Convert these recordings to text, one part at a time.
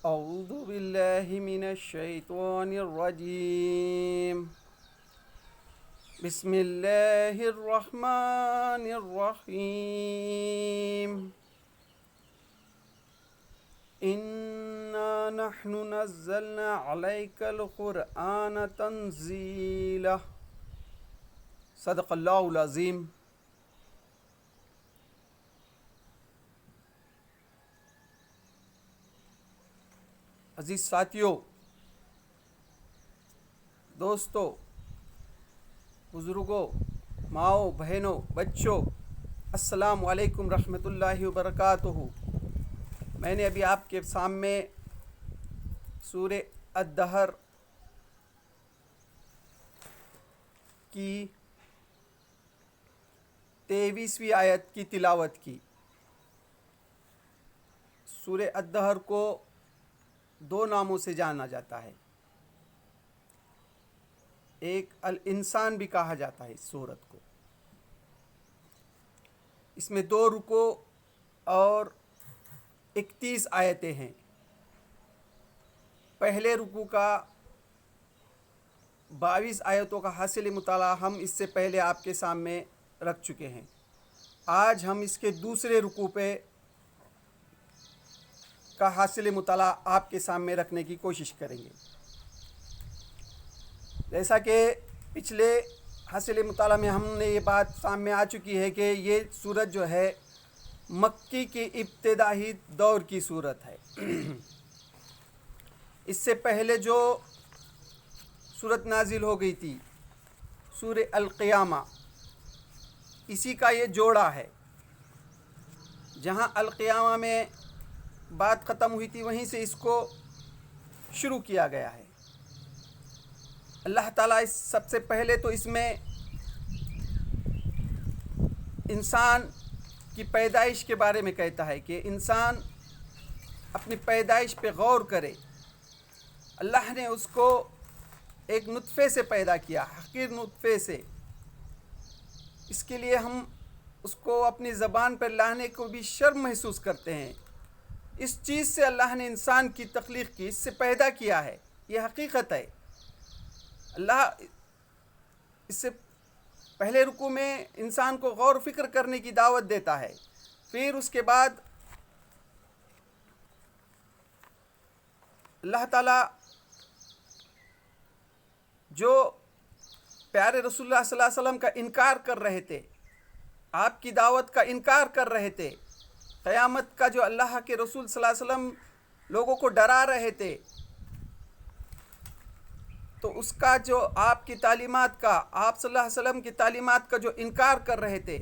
أعوذ بالله من الشيطان الرجيم. بسم الله الرحمن الرحيم. إنا نحن نزلنا عليك القرآن تنزيلا. صدق اللہ العظیم. عزیز ساتھیوں، دوستوں، بزرگوں، ماؤں، بہنوں، بچوں، السلام علیکم رحمۃ اللہ وبرکاتہ. میں نے ابھی آپ کے سامنے سورہ الدہر کی 23ویں آیت کی تلاوت کی. سورہ الدہر کو دو ناموں سے جانا جاتا ہے. ایک الانسان بھی کہا جاتا ہے اس سورت کو. اس میں 2 رکوع اور 31 آیتیں ہیں. پہلے رکوع کا 22 آیتوں کا حاصل مطالعہ ہم اس سے پہلے آپ کے سامنے رکھ چکے ہیں. آج ہم اس کے دوسرے رکوع پہ کا حاصل مطالعہ آپ کے سامنے رکھنے کی کوشش کریں گے. جیسا کہ پچھلے حاصل مطالعہ میں ہم نے یہ بات سامنے آ چکی ہے کہ یہ سورت جو ہے مکی کی ابتدائی دور کی سورت ہے. اس سے پہلے جو سورت نازل ہو گئی تھی سورہ القیامہ، اسی کا یہ جوڑا ہے. جہاں القیامہ میں بات ختم ہوئی تھی وہیں سے اس کو شروع کیا گیا ہے. اللہ تعالیٰ سب سے پہلے تو اس میں انسان کی پیدائش کے بارے میں کہتا ہے کہ انسان اپنی پیدائش پہ غور کرے. اللہ نے اس کو ایک نطفے سے پیدا کیا، حقیر نطفے سے. اس کے لیے ہم اس کو اپنی زبان پر لانے کو بھی شرم محسوس کرتے ہیں. اس چیز سے اللہ نے انسان کی تخلیق کی، اس سے پیدا کیا ہے، یہ حقیقت ہے. اللہ اس سے پہلے رکوع میں انسان کو غور و فکر کرنے کی دعوت دیتا ہے. پھر اس کے بعد اللہ تعالیٰ جو پیارے رسول اللہ صلی اللہ علیہ وسلم کا انکار کر رہے تھے، آپ کی دعوت کا انکار کر رہے تھے، قیامت کا جو اللہ کے رسول صلی اللہ علیہ وسلم لوگوں کو ڈرا رہے تھے، تو اس کا جو آپ کی تعلیمات کا، آپ صلی اللہ علیہ وسلم کی تعلیمات کا جو انکار کر رہے تھے،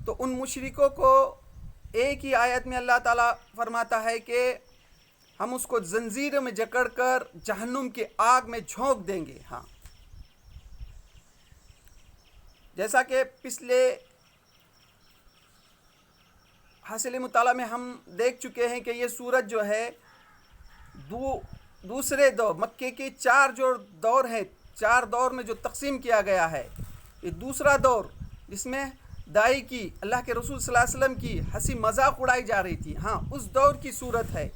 تو ان مشرکوں کو ایک ہی آیت میں اللہ تعالیٰ فرماتا ہے کہ ہم اس کو زنجیر میں جکڑ کر جہنم کی آگ میں جھونک دیں گے. ہاں، جیسا کہ پچھلے حاصل مطالعہ میں ہم دیکھ چکے ہیں کہ یہ سورت جو ہے دوسرے دور، مکے کے 4 جو دور ہیں، 4 دور میں جو تقسیم کیا گیا ہے، یہ دوسرا دور جس میں دائی کی، اللہ کے رسول صلی اللہ علیہ وسلم کی ہنسی مذاق اڑائی جا رہی تھی. ہاں، اس دور کی صورت ہے.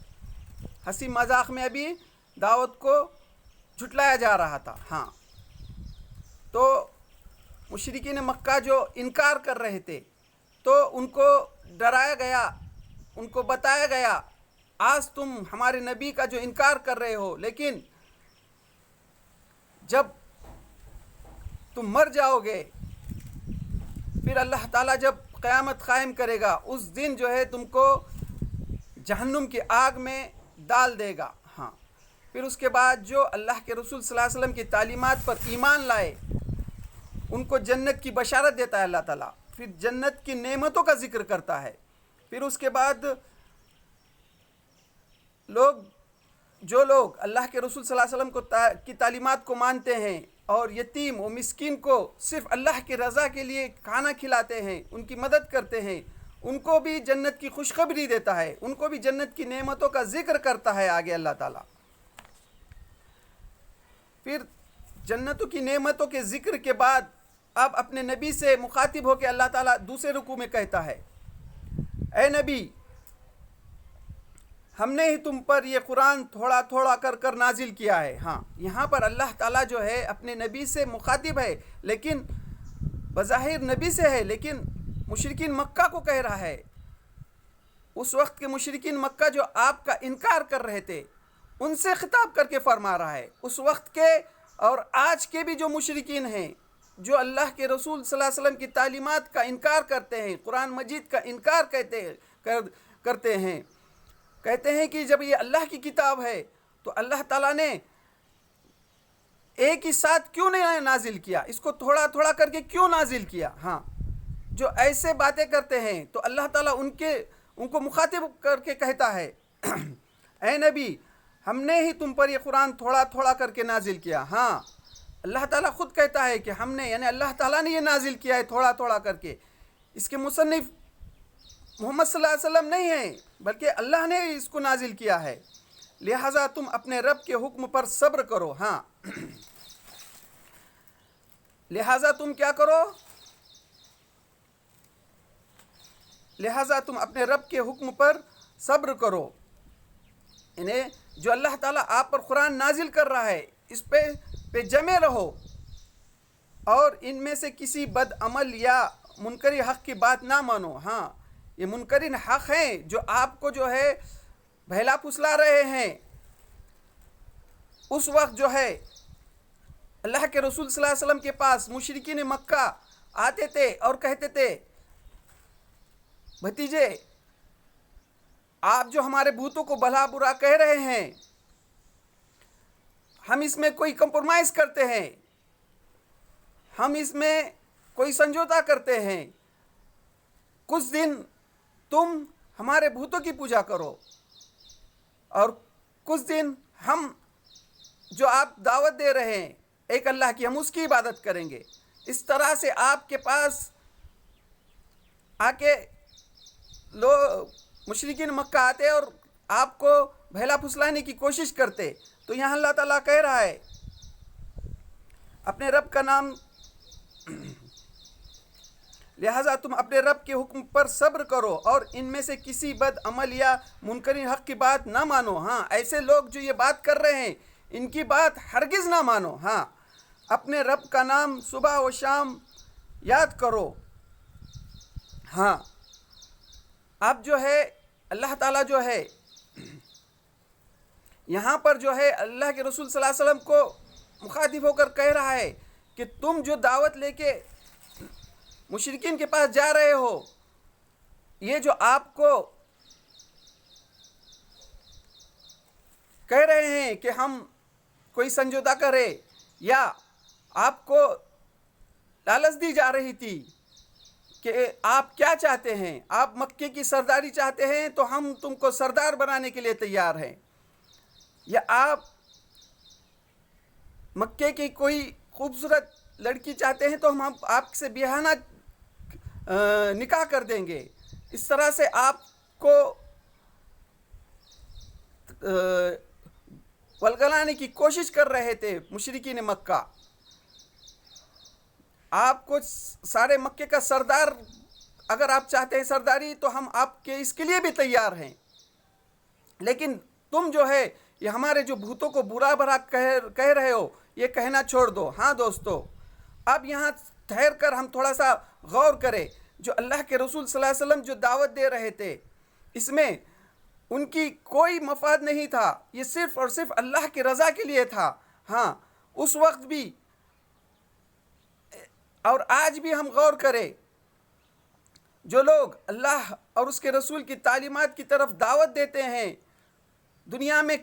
ہنسی مذاق میں ابھی دعوت کو جھٹلایا جا رہا تھا. ہاں، تو مشرکین مکہ جو انکار کر رہے تھے تو ان کو ڈرایا گیا، ان کو بتایا گیا آج تم ہمارے نبی کا جو انکار کر رہے ہو، لیکن جب تم مر جاؤ گے، پھر اللہ تعالیٰ جب قیامت قائم کرے گا، اس دن جو ہے تم کو جہنم کی آگ میں ڈال دے گا. ہاں، پھر اس کے بعد جو اللہ کے رسول صلی اللہ علیہ وسلم کی تعلیمات پر ایمان لائے ان کو جنت کی بشارت دیتا ہے اللہ تعالیٰ. پھر جنت کی نعمتوں کا ذکر کرتا ہے. پھر اس کے بعد جو لوگ اللہ کے رسول صلی اللہ علیہ وسلم کی تعلیمات کو مانتے ہیں اور یتیم و مسکین کو صرف اللہ کی رضا کے لیے کھانا کھلاتے ہیں، ان کی مدد کرتے ہیں، ان کو بھی جنت کی خوشخبری دیتا ہے، ان کو بھی جنت کی نعمتوں کا ذکر کرتا ہے آگے اللہ تعالیٰ. پھر جنتوں کی نعمتوں کے ذکر کے بعد اب اپنے نبی سے مخاطب ہو کے اللہ تعالیٰ دوسرے رکوع میں کہتا ہے، اے نبی، ہم نے ہی تم پر یہ قرآن تھوڑا تھوڑا کر نازل کیا ہے. ہاں یہاں پر اللہ تعالیٰ جو ہے اپنے نبی سے مخاطب ہے، لیکن بظاہر نبی سے ہے، لیکن مشرکین مکہ کو کہہ رہا ہے. اس وقت کے مشرکین مکہ جو آپ کا انکار کر رہے تھے ان سے خطاب کر کے فرما رہا ہے. اس وقت کے اور آج کے بھی جو مشرکین ہیں جو اللہ کے رسول صلی اللہ علیہ وسلم کی تعلیمات کا انکار کرتے ہیں، قرآن مجید کا انکار کرتے ہیں، کہتے ہیں کہ جب یہ اللہ کی کتاب ہے تو اللہ تعالیٰ نے ایک ہی ساتھ کیوں نہیں نازل کیا، اس کو تھوڑا تھوڑا کر کے کیوں نازل کیا. ہاں جو ایسے باتیں کرتے ہیں تو اللہ تعالیٰ ان کو مخاطب کر کے کہتا ہے اے نبی ہم نے ہی تم پر یہ قرآن تھوڑا تھوڑا کر کے نازل کیا. ہاں اللہ تعالیٰ خود کہتا ہے کہ ہم نے، یعنی اللہ تعالیٰ نے یہ نازل کیا ہے تھوڑا تھوڑا کر کے. اس کے مصنف محمد صلی اللہ علیہ وسلم نہیں ہیں بلکہ اللہ نے اس کو نازل کیا ہے. لہٰذا تم اپنے رب کے حکم پر صبر کرو. ہاں لہٰذا تم کیا کرو؟ لہٰذا تم اپنے رب کے حکم پر صبر کرو. یعنی جو اللہ تعالیٰ آپ پر قرآن نازل کر رہا ہے اس پہ جمے رہو، اور ان میں سے کسی بد عمل یا منکر حق کی بات نہ مانو. ہاں یہ منکرین حق ہیں جو آپ کو جو ہے بہلا پھسلا رہے ہیں. اس وقت جو ہے اللہ کے رسول صلی اللہ علیہ وسلم کے پاس مشرکین مکہ آتے تھے اور کہتے تھے بھتیجے آپ جو ہمارے بھوتوں کو بھلا برا کہہ رہے ہیں ہم اس میں کوئی کمپرومائز کرتے ہیں، ہم اس میں کوئی سمجھوتا کرتے ہیں. کچھ دن تم ہمارے بھوتوں کی پوجا کرو اور کچھ دن ہم جو آپ دعوت دے رہے ہیں ایک اللہ کی، ہم اس کی عبادت کریں گے. اس طرح سے آپ کے پاس آ کے مشرکین مکہ آتے اور آپ کو بہلا پھسلانے کی کوشش کرتے. تو یہاں اللہ تعالیٰ کہہ رہا ہے اپنے رب کا نام، لہٰذا تم اپنے رب کے حکم پر صبر کرو اور ان میں سے کسی بد عمل یا منکرین حق کی بات نہ مانو. ہاں ایسے لوگ جو یہ بات کر رہے ہیں ان کی بات ہرگز نہ مانو. ہاں اپنے رب کا نام صبح و شام یاد کرو. ہاں اب جو ہے اللہ تعالیٰ جو ہے یہاں پر جو ہے اللہ کے رسول صلی اللہ علیہ وسلم کو مخاطب ہو کر کہہ رہا ہے کہ تم جو دعوت لے کے مشرکین کے پاس جا رہے ہو، یہ جو آپ کو کہہ رہے ہیں کہ ہم کوئی سمجھوتا کرے، یا آپ کو لالچ دی جا رہی تھی کہ آپ کیا چاہتے ہیں، آپ مکے کی سرداری چاہتے ہیں تو ہم تم کو سردار بنانے کے لیے تیار ہیں، یا آپ مکے کی کوئی خوبصورت لڑکی چاہتے ہیں تو ہم آپ سے بیاہانہ نکاح کر دیں گے. اس طرح سے آپ کو ولگلانے کی کوشش کر رہے تھے مشرکین مکہ. آپ کو سارے مکے کا سردار اگر آپ چاہتے ہیں سرداری تو ہم آپ کے اس کے لیے بھی تیار ہیں، لیکن تم جو ہے یہ ہمارے جو بھوتوں کو برا بھلا کہہ رہے ہو یہ کہنا چھوڑ دو. ہاں دوستو اب یہاں ٹھہر کر ہم تھوڑا سا غور کریں. جو اللہ کے رسول صلی اللہ علیہ وسلم جو دعوت دے رہے تھے اس میں ان کی کوئی مفاد نہیں تھا، یہ صرف اور صرف اللہ کی رضا کے لیے تھا. ہاں اس وقت بھی اور آج بھی ہم غور کریں، جو لوگ اللہ اور اس کے رسول کی تعلیمات کی طرف دعوت دیتے ہیں دنیا میں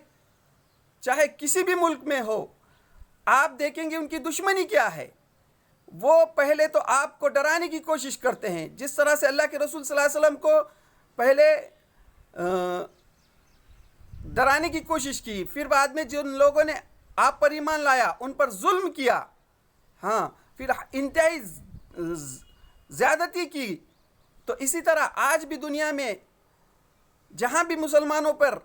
چاہے کسی بھی ملک میں ہو، آپ دیکھیں گے ان کی دشمنی کیا ہے. وہ پہلے تو آپ کو ڈرانے کی کوشش کرتے ہیں، جس طرح سے اللہ کے رسول صلی اللہ علیہ وسلم کو پہلے ڈرانے کی کوشش کی، پھر بعد میں جن لوگوں نے آپ پر ایمان لایا ان پر ظلم کیا، ہاں پھر انتہائی زیادتی کی. تو اسی طرح آج بھی دنیا میں جہاں بھی مسلمانوں پر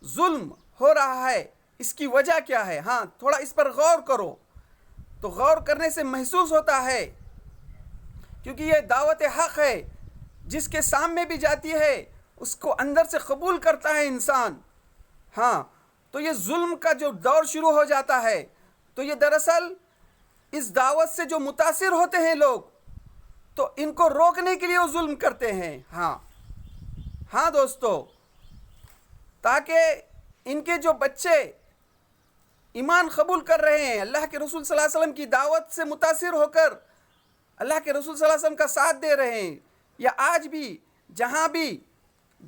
ظلم ہو رہا ہے اس کی وجہ کیا ہے؟ ہاں تھوڑا اس پر غور کرو تو غور کرنے سے محسوس ہوتا ہے، کیونکہ یہ دعوت حق ہے جس کے سامنے بھی جاتی ہے اس کو اندر سے قبول کرتا ہے انسان، ہاں، تو یہ ظلم کا جو دور شروع ہو جاتا ہے، تو یہ دراصل اس دعوت سے جو متاثر ہوتے ہیں لوگ، تو ان کو روکنے کے لیے وہ ظلم کرتے ہیں، ہاں دوستو، تاکہ ان کے جو بچے ایمان قبول کر رہے ہیں، اللہ کے رسول صلی اللہ علیہ وسلم کی دعوت سے متاثر ہو کر اللہ کے رسول صلی اللہ علیہ وسلم کا ساتھ دے رہے ہیں، یا آج بھی جہاں بھی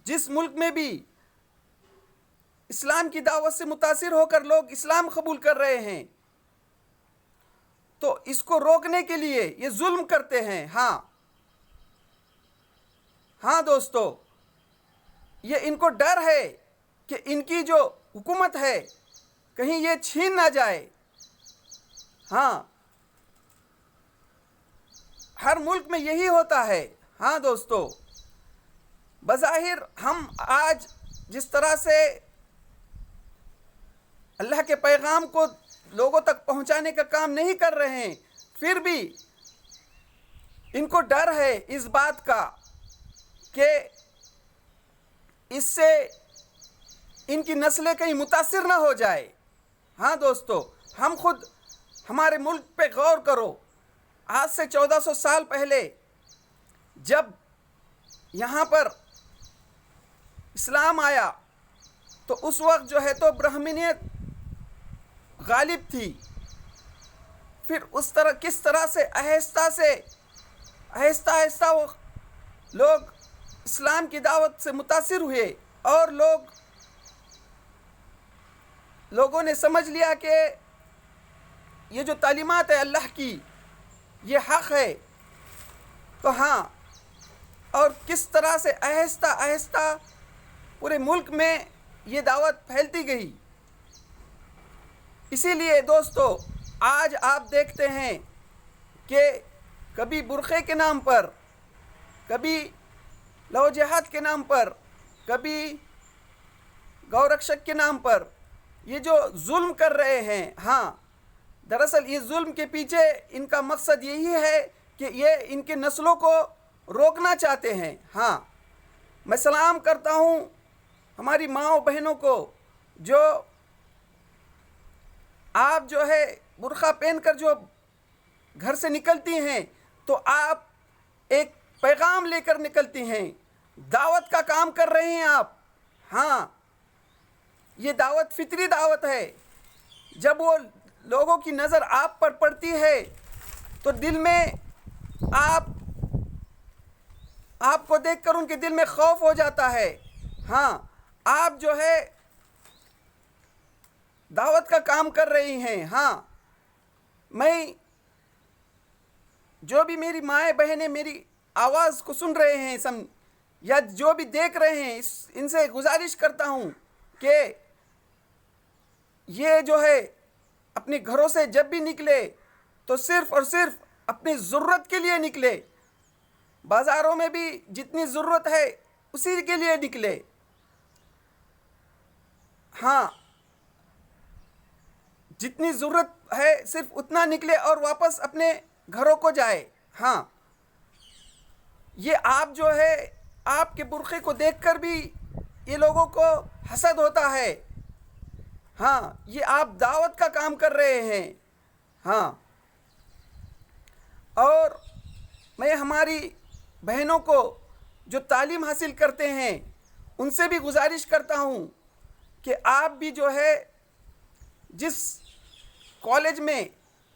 جس ملک میں بھی اسلام کی دعوت سے متاثر ہو کر لوگ اسلام قبول کر رہے ہیں، تو اس کو روکنے کے لیے یہ ظلم کرتے ہیں، ہاں دوستو، یہ ان کو ڈر ہے کہ ان کی جو حکومت ہے کہیں یہ چھین نہ جائے، ہر ملک میں یہی ہوتا ہے، دوستو، بظاہر ہم آج جس طرح سے اللہ کے پیغام کو لوگوں تک پہنچانے کا کام نہیں کر رہے ہیں، پھر بھی ان کو ڈر ہے اس بات کا کہ اس سے ان کی نسلیں کہیں متاثر نہ ہو جائے۔ دوستو، ہم خود ہمارے ملک پہ غور کرو، آج سے 1400 سال پہلے جب یہاں پر اسلام آیا تو اس وقت جو ہے تو برہمنیت غالب تھی، پھر کس طرح سے آہستہ وہ لوگ اسلام کی دعوت سے متاثر ہوئے، اور لوگوں نے سمجھ لیا کہ یہ جو تعلیمات ہے اللہ کی یہ حق ہے، تو اور کس طرح سے آہستہ پورے ملک میں یہ دعوت پھیلتی گئی۔ اسی لیے دوستو، آج آپ دیکھتے ہیں کہ کبھی برقعے کے نام پر، کبھی لو جہاد کے نام پر، کبھی گورکشک کے نام پر یہ جو ظلم کر رہے ہیں، دراصل یہ ظلم کے پیچھے ان کا مقصد یہی ہے کہ یہ ان کے نسلوں کو روکنا چاہتے ہیں۔ میں سلام کرتا ہوں ہماری ماں و بہنوں کو جو آپ جو ہے برقع پہن کر جو گھر سے نکلتی ہیں، تو آپ ایک پیغام لے کر نکلتی ہیں، دعوت کا کام کر رہے ہیں آپ۔ یہ دعوت فطری دعوت ہے، جب وہ لوگوں کی نظر آپ پر پڑتی ہے تو دل میں آپ کو دیکھ کر ان کے دل میں خوف ہو جاتا ہے۔ آپ جو ہے دعوت کا کام کر رہی ہیں۔ میں جو بھی میری مائیں بہنیں میری آواز کو سن رہے ہیں یا جو بھی دیکھ رہے ہیں، ان سے گزارش کرتا ہوں کہ یہ جو ہے اپنے گھروں سے جب بھی نکلے تو صرف اور صرف اپنی ضرورت کے لیے نکلے، بازاروں میں بھی جتنی ضرورت ہے اسی کے لیے نکلے، جتنی ضرورت ہے صرف اتنا نکلے اور واپس اپنے گھروں کو جائے۔ یہ آپ جو ہے آپ کے برقعے کو دیکھ کر بھی یہ لوگوں کو حسد ہوتا ہے۔ یہ آپ دعوت کا کام کر رہے ہیں۔ اور میں ہماری بہنوں کو جو تعلیم حاصل کرتے ہیں ان سے بھی گزارش کرتا ہوں کہ آپ بھی جو ہے جس کالج میں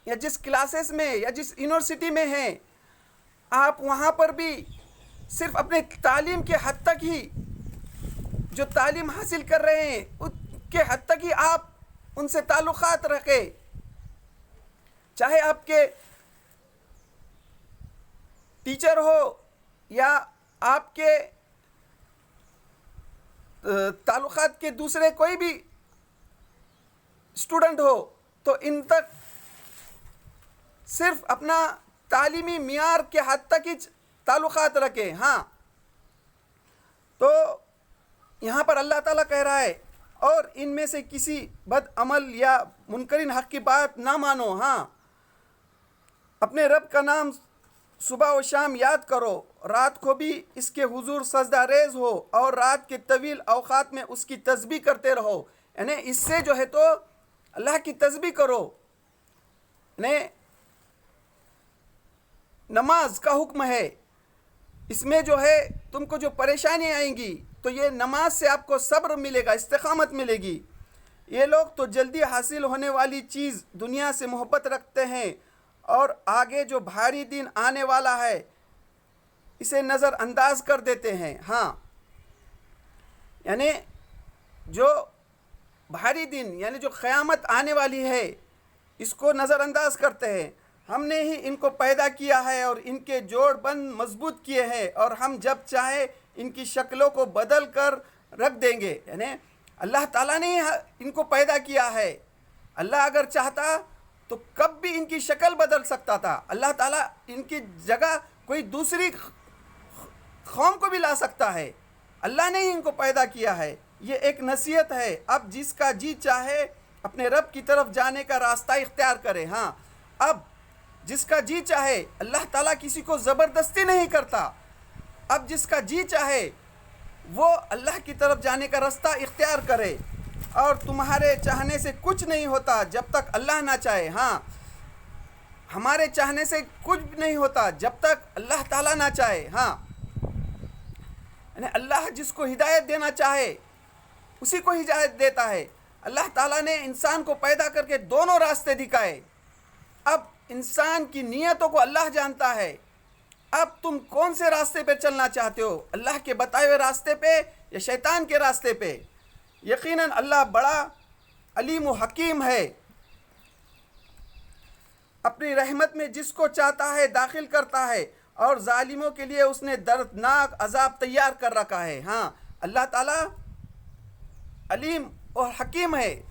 یا جس کلاسز میں یا جس یونیورسٹی میں ہیں، آپ وہاں پر بھی صرف اپنے تعلیم کے حد تک ہی جو تعلیم حاصل کر رہے ہیں اس کے حد تک ہی آپ ان سے تعلقات رکھیں، چاہے آپ کے ٹیچر ہو یا آپ کے تعلقات کے دوسرے کوئی بھی اسٹوڈنٹ ہو، تو ان تک صرف اپنا تعلیمی معیار کے حد تک ہی تعلقات رکھیں۔ تو یہاں پر اللہ تعالیٰ کہہ رہا ہے، اور ان میں سے کسی بد عمل یا منکرین حق کی بات نہ مانو، اپنے رب کا نام صبح و شام یاد کرو، رات کو بھی اس کے حضور سجدہ ریز ہو اور رات کے طویل اوقات میں اس کی تسبیح کرتے رہو. یعنی اس سے جو ہے تو اللہ کی تسبیح کرو. یعنی نماز کا حکم ہے. اس میں جو ہے تم کو جو پریشانی آئیں گی تو یہ نماز سے آپ کو صبر ملے گا، استقامت ملے گی. یہ لوگ تو جلدی حاصل ہونے والی چیز دنیا سے محبت رکھتے ہیں اور آگے جو بھاری دن آنے والا ہے اسے نظر انداز کر دیتے ہیں. ہاں، یعنی جو بھاری دن یعنی جو قیامت آنے والی ہے اس کو نظر انداز کرتے ہیں. ہم نے ہی ان کو پیدا کیا ہے اور ان کے جوڑ بند مضبوط کیے ہیں اور ہم جب چاہے ان کی شکلوں کو بدل کر رکھ دیں گے. یعنی اللہ تعالیٰ نے ان کو پیدا کیا ہے. اللہ اگر چاہتا تو کب بھی ان کی شکل بدل سکتا تھا. اللہ تعالیٰ ان کی جگہ کوئی دوسری قوم کو بھی لا سکتا ہے. اللہ نے ہی ان کو پیدا کیا ہے. یہ ایک نصیحت ہے. اب جس کا جی چاہے اپنے رب کی طرف جانے کا راستہ اختیار کرے. ہاں، اب جس کا جی چاہے، اللہ تعالیٰ کسی کو زبردستی نہیں کرتا. اب جس کا جی چاہے وہ اللہ کی طرف جانے کا راستہ اختیار کرے. اور تمہارے چاہنے سے کچھ نہیں ہوتا جب تک اللہ نہ چاہے. ہاں، ہمارے چاہنے سے کچھ نہیں ہوتا جب تک اللہ تعالیٰ نہ چاہے. ہاں، یعنی اللہ جس کو ہدایت دینا چاہے اسی کو ہدایت دیتا ہے. اللہ تعالیٰ نے انسان کو پیدا کر کے دونوں راستے دکھائے. اب انسان کی نیتوں کو اللہ جانتا ہے. اب تم کون سے راستے پہ چلنا چاہتے ہو، اللہ کے بتائے ہوئے راستے پہ یا شیطان کے راستے پہ؟ یقیناً اللہ بڑا علیم و حکیم ہے. اپنی رحمت میں جس کو چاہتا ہے داخل کرتا ہے اور ظالموں کے لیے اس نے دردناک عذاب تیار کر رکھا ہے. ہاں، اللہ تعالیٰ علیم اور حکیم ہے.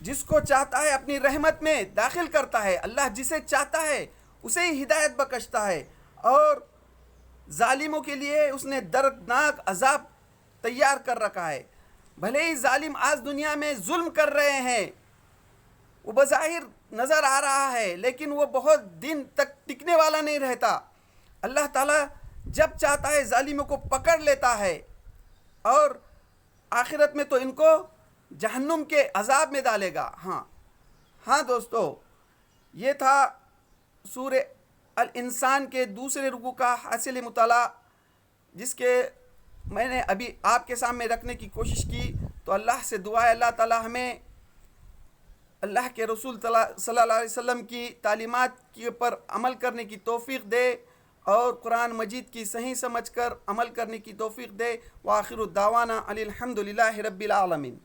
جس کو چاہتا ہے اپنی رحمت میں داخل کرتا ہے. اللہ جسے چاہتا ہے اسے ہی ہدایت بخشتا ہے اور ظالموں کے لیے اس نے دردناک عذاب تیار کر رکھا ہے. بھلے ہی ظالم آج دنیا میں ظلم کر رہے ہیں، وہ بظاہر نظر آ رہا ہے لیکن وہ بہت دن تک ٹکنے والا نہیں رہتا. اللہ تعالیٰ جب چاہتا ہے ظالموں کو پکڑ لیتا ہے اور آخرت میں تو ان کو جہنم کے عذاب میں ڈالے گا. ہاں دوستو، یہ تھا سورہ الانسان کے دوسرے رکوع کا حاصل مطالعہ، جس کے میں نے ابھی آپ کے سامنے رکھنے کی کوشش کی. تو اللہ سے دعا ہے اللہ تعالیٰ ہمیں اللہ کے رسول صلی اللہ علیہ وسلم کی تعلیمات کے پر عمل کرنے کی توفیق دے اور قرآن مجید کی صحیح سمجھ کر عمل کرنے کی توفیق دے. وآخر الدعوانا الحمد للہ رب العالمین.